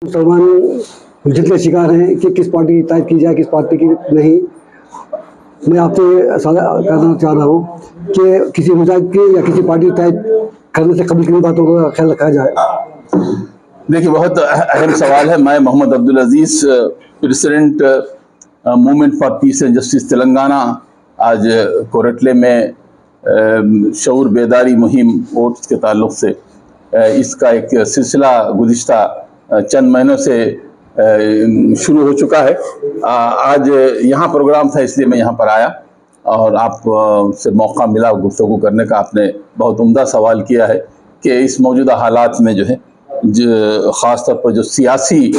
मुसलमान जितने शिकार हैं कि किस पार्टी की तायद की जाए किस पार्टी की नहीं। मैं आपसे सवाल करना चाह रहा हूँ कि किसी मुजाहिद की या किसी पार्टी की तायद करने से कभी किन बातों का ख्याल रखा जाए। देखिए, बहुत अहम सवाल है। मैं Mohammad Abdul Aziz, president movement for peace and justice Telangana, आज कोरटले में शऊर बेदारी मुहिम वोट्स के ताल्लुक़ से इसका एक सिलसिला गुज़िश्ता चंद महीनों से शुरू हो चुका है। आज यहाँ प्रोग्राम था इसलिए मैं यहाँ पर आया और आप से मौका मिला गुफ्तगू करने का। आपने बहुत उम्दा सवाल किया है कि इस मौजूदा हालात में जो है ख़ास तौर पर जो सियासी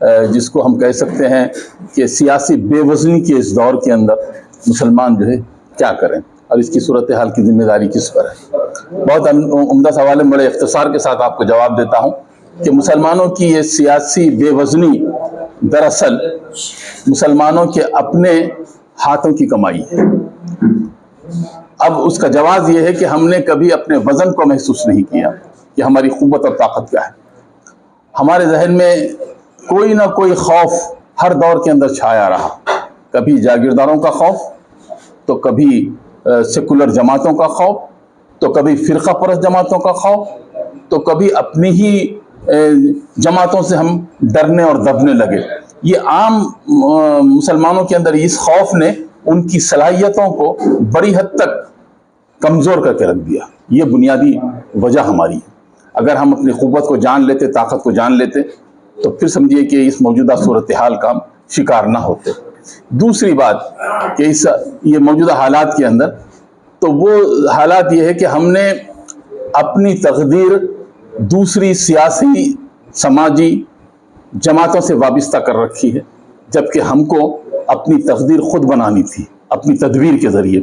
जिसको हम कह सकते हैं कि सियासी बेवज़नी के इस दौर के अंदर मुसलमान जो है क्या करें और इसकी सूरत हाल की ज़िम्मेदारी किस पर है। बहुत उम्दा सवाल है। बड़े इख्तिसार के साथ आपको जवाब देता हूँ कि मुसलमानों की ये सियासी बेवज़नी दरअसल मुसलमानों के अपने हाथों की कमाई है। अब उसका जवाब ये है कि हमने कभी अपने वज़न को महसूस नहीं किया कि हमारी क़ुव्वत और ताकत क्या है। हमारे जहन में कोई ना कोई खौफ हर दौर के अंदर छाया रहा। कभी जागीरदारों का खौफ, तो कभी सेकुलर जमातों का खौफ, तो कभी फ़िरक़ा परस्त जमातों का खौफ, तो कभी अपनी ही जमातों से हम डरने और दबने लगे। ये आम मुसलमानों के अंदर इस खौफ ने उनकी सलाहियतों को बड़ी हद तक कमज़ोर करके रख दिया। ये बुनियादी वजह हमारी है। अगर हम अपनी क़ुव्वत को जान लेते, ताकत को जान लेते, तो फिर समझिए कि इस मौजूदा सूरत हाल का शिकार ना होते। दूसरी बात कि इस ये मौजूदा हालात के अंदर तो वो हालात ये है कि हमने अपनी तकदीर दूसरी सियासी समाजी जमातों से वाबस्ता कर रखी है, जबकि हमको अपनी तकदीर ख़ुद बनानी थी अपनी तदबीर के ज़रिए,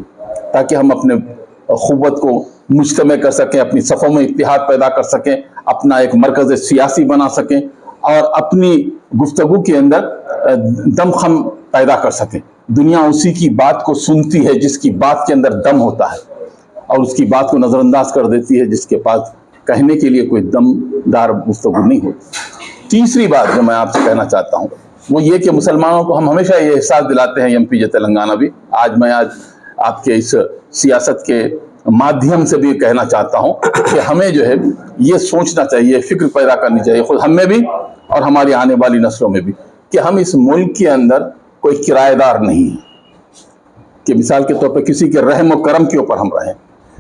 ताकि हम अपने क़ुव्वत को मुज्तमे कर सकें, अपनी सफ़ों में इत्तिहाद पैदा कर सकें, अपना एक मरकज़ सियासी बना सकें और अपनी गुफ्तगू के अंदर दमख़म पैदा कर सकें। दुनिया उसी की बात को सुनती है जिसकी बात के अंदर दम होता है और उसकी बात को नज़रअंदाज कर देती है जिसके पास कहने के लिए कोई दमदार गुफ्तगू नहीं होती। तीसरी बात जो मैं आपसे कहना चाहता हूँ वो ये कि मुसलमानों को हम हमेशा ये एहसास दिलाते हैं, एमपी तेलंगाना भी, मैं आज आपके इस सियासत के माध्यम से भी कहना चाहता हूँ कि हमें जो है ये सोचना चाहिए, फ़िक्र पैदा करनी चाहिए खुद हम में भी और हमारी आने वाली नस्लों में भी, कि हम इस मुल्क के अंदर कोई किराएदार नहीं है कि मिसाल के तौर पर किसी के रहम और करम के ऊपर हम रहें।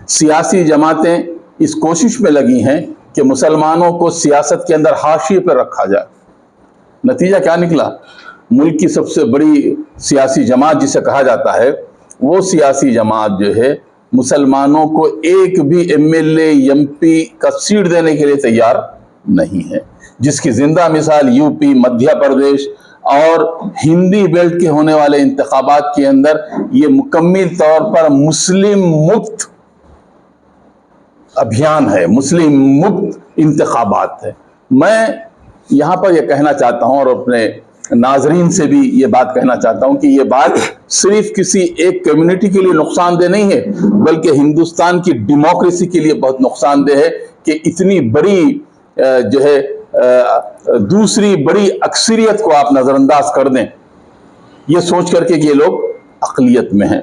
सियासी जमातें इस कोशिश में लगी हैं कि मुसलमानों को सियासत के अंदर हाशिए पर रखा जाए। नतीजा क्या निकला? मुल्क की सबसे बड़ी सियासी जमात जिसे कहा जाता है, वो सियासी जमात जो है मुसलमानों को एक भी एमएलए एमपी का सीट देने के लिए तैयार नहीं है, जिसकी जिंदा मिसाल यूपी, मध्य प्रदेश और हिंदी बेल्ट के होने वाले इंतखाबात के अंदर ये मुकम्मल तौर पर मुस्लिम मुक्त अभियान है, मुस्लिम मुक्त इंतखाबात है। मैं यहाँ पर यह कहना चाहता हूँ और अपने नाजरीन से भी ये बात कहना चाहता हूँ कि ये बात सिर्फ किसी एक कम्युनिटी के लिए नुकसानदेह नहीं है, बल्कि हिंदुस्तान की डेमोक्रेसी के लिए बहुत नुकसानदेह है कि इतनी बड़ी जो है दूसरी बड़ी अक्सरियत को आप नज़रअंदाज कर दें, ये सोच करके कि ये लोग अक़लियत में हैं।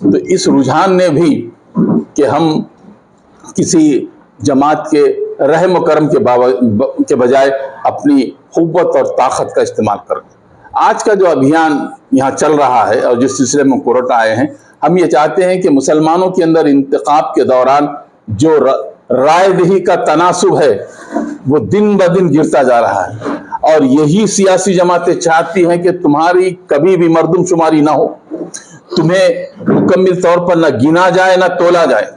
तो इस रुझान ने भी कि हम किसी जमात के रहम करम के बजाय अपनी क़ुव्वत और ताकत का इस्तेमाल करें। आज का जो अभियान यहाँ चल रहा है और जिस सिलसिले में कोरट आए हैं, हम ये चाहते हैं कि मुसलमानों के अंदर इंतखाब के दौरान जो राय दही का तनासुब है वो दिन ब दिन गिरता जा रहा है और यही सियासी जमातें चाहती हैं कि तुम्हारी कभी भी मर्दमशुमारी ना हो, तुम्हें मुकम्मल तौर पर न गिना जाए न तोला जाए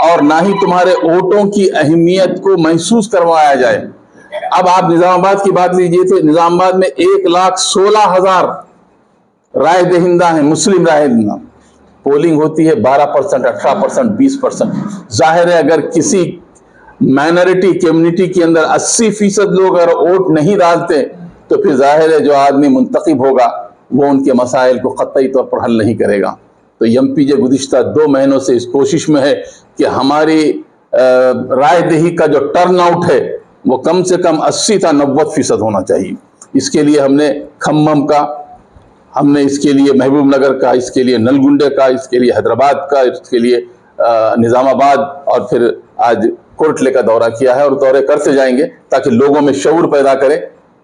और ना ही तुम्हारे वोटों की अहमियत को महसूस करवाया जाए। अब आप निज़ामाबाद की बात लीजिए तो निज़ामाबाद में 1,16,000 राय दहिंदा हैं, मुस्लिम राय दहिंदा। पोलिंग होती है 12%, 18%, 20%। जाहिर है अगर किसी माइनॉरिटी कम्युनिटी के अंदर 80% लोग अगर वोट नहीं डालते तो फिर जाहिर है जो आदमी मुंतखब होगा वो उनके मसाइल को क़तई तौर पर हल नहीं करेगा। तो एमपी जो गुज़िश्ता 2 महीनों से इस कोशिश में है कि हमारी राय दही का जो टर्न आउट है وہ کم سے کم 80 تا 90% ہونا چاہیے. اس کے لیے ہم نے کھمم کا، ہم نے اس کے لیے محبوب نگر کا، اس کے لیے نلگنڈے کا، اس کے لیے حیدرآباد کا، اس کے لیے نظام آباد اور پھر آج کورٹلے کا دورہ کیا ہے، اور دورے کرتے جائیں گے تاکہ لوگوں میں شعور پیدا کرے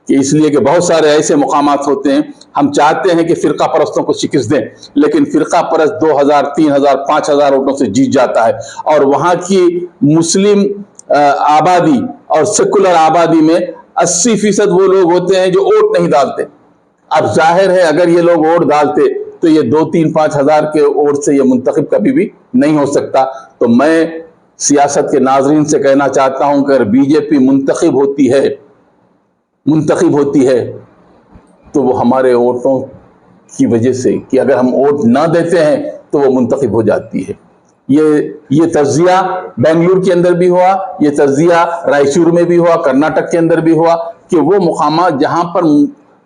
کہ اس لیے کہ بہت سارے ایسے مقامات ہوتے ہیں، ہم چاہتے ہیں کہ فرقہ پرستوں کو شکست دیں، لیکن فرقہ پرست 2000 3000 5000 ووٹوں سے جیت جاتا ہے، اور وہاں کی مسلم آبادی اور سیکولر آبادی میں 80% وہ لوگ ہوتے ہیں جو ووٹ نہیں ڈالتے. اب ظاہر ہے اگر یہ لوگ ووٹ ڈالتے تو یہ 2 3 5 ہزار کے ووٹ سے یہ منتخب کبھی بھی نہیں ہو سکتا. تو میں سیاست کے ناظرین سے کہنا چاہتا ہوں کہ اگر بی جے پی منتخب ہوتی ہے تو وہ ہمارے ووٹوں کی وجہ سے، کہ اگر ہم ووٹ نہ دیتے ہیں تو وہ منتخب ہو جاتی ہے. یہ تجزیہ بنگلور کے اندر بھی ہوا، یہ تجزیہ رائچور میں بھی ہوا، کرناٹک کے اندر بھی ہوا کہ وہ مقامات جہاں پر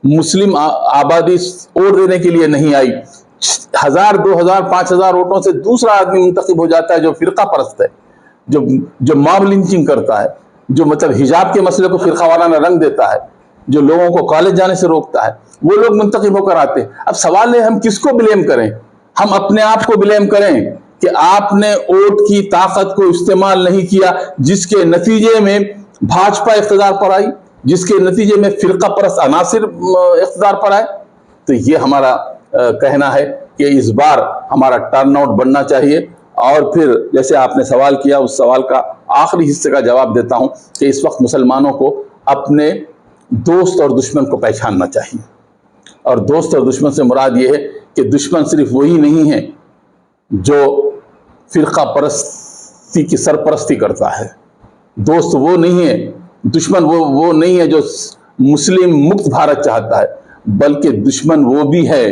مسلم آبادی ووٹ دینے کے لیے نہیں آئی، 1000 2000 5000 ووٹوں سے دوسرا آدمی منتخب ہو جاتا ہے جو فرقہ پرست ہے، جو ماب لنچنگ کرتا ہے، جو مطلب حجاب کے مسئلے کو فرقہ وارانہ رنگ دیتا ہے، جو لوگوں کو کالج جانے سے روکتا ہے، وہ لوگ منتخب ہو کر آتے ہیں. اب سوال ہے ہم کس کو بلیم کریں؟ ہم اپنے آپ کو بلیم کریں کہ آپ نے ووٹ کی طاقت کو استعمال نہیں کیا، جس کے نتیجے میں بھاجپا اقتدار پر آئی، جس کے نتیجے میں فرقہ پرست عناصر اقتدار پر آئے. تو یہ ہمارا کہنا ہے کہ اس بار ہمارا ٹرن آؤٹ بڑھنا چاہیے. اور پھر جیسے آپ نے سوال کیا، اس سوال کا آخری حصے کا جواب دیتا ہوں کہ اس وقت مسلمانوں کو اپنے دوست اور دشمن کو پہچاننا چاہیے. اور دوست اور دشمن سے مراد یہ ہے کہ دشمن صرف وہی نہیں ہے جو فرقہ پرستی کی سرپرستی کرتا ہے، دوست وہ نہیں ہے، دشمن وہ نہیں ہے جو مسلم مکت بھارت چاہتا ہے، بلکہ دشمن وہ بھی ہے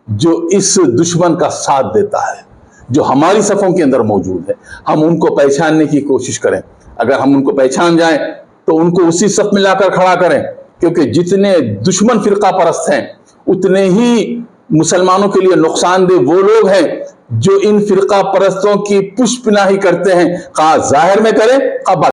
جو اس دشمن کا ساتھ دیتا ہے، جو ہماری صفوں کے اندر موجود ہے. ہم ان کو پہچاننے کی کوشش کریں. اگر ہم ان کو پہچان جائیں تو ان کو اسی صف میں لا کر کھڑا کریں، کیونکہ جتنے دشمن فرقہ پرست ہیں اتنے ہی مسلمانوں کے لیے نقصان دہ وہ لوگ ہیں جو ان فرقہ پرستوں کی پشت پناہی کرتے ہیں، خواہ ظاہر میں کریں خواہ